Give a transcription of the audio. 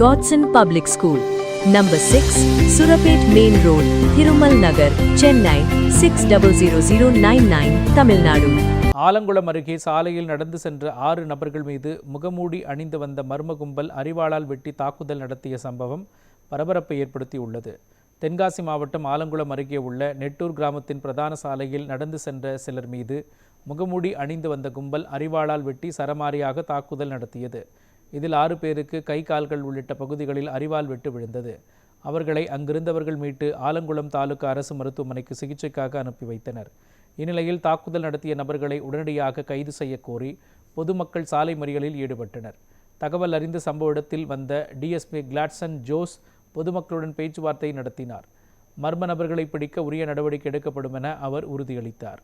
Godson Public School, Number 6, Surapet Main Road, Thirumal Nagar, Chennai 600099, Tamil Nadu. Alangulam அருகே சாலையில் நடந்து சென்ற 6 நபர்கள் மீது முகமூடி அணிந்து வந்த மர்ம கும்பல் அரிவாளால் வெட்டி தாக்குதல் நடத்திய சம்பவம் பரபரப்பை ஏற்படுத்தியுள்ளது. தென்காசி மாவட்டம் ஆலங்குளம் அருகே உள்ள நெட்டூர் கிராமத்தின் பிரதான சாலையில் நடந்து சென்ற சிலர் மீது முகமூடி அணிந்து வந்த கும்பல் அரிவாளால் வெட்டி சரமாரியாக தாக்குதல் நடத்தியது. இதில் 6 பேருக்கு கை கால்கள் உள்ளிட்ட பகுதிகளில் அரிவாள் வெட்டு விழுந்தது. அவர்களை அங்கிருந்தவர்கள் மீட்டு ஆலங்குளம் தாலுகா அரசு மருத்துவமனைக்கு சிகிச்சைக்காக அனுப்பி வைத்தனர். இந்நிலையில் தாக்குதல் நடத்திய நபர்களை உடனடியாக கைது செய்ய கோரி பொதுமக்கள் சாலை மறியலில் ஈடுபட்டனர். தகவல் அறிந்து சம்பவ இடத்தில் வந்த டிஎஸ்பி கிளாட்சன் ஜோஸ் பொதுமக்களுடன் பேச்சுவார்த்தை நடத்தினார். மர்ம நபர்களை பிடிக்க உரிய நடவடிக்கை எடுக்கப்படும் என அவர் உறுதியளித்தார்.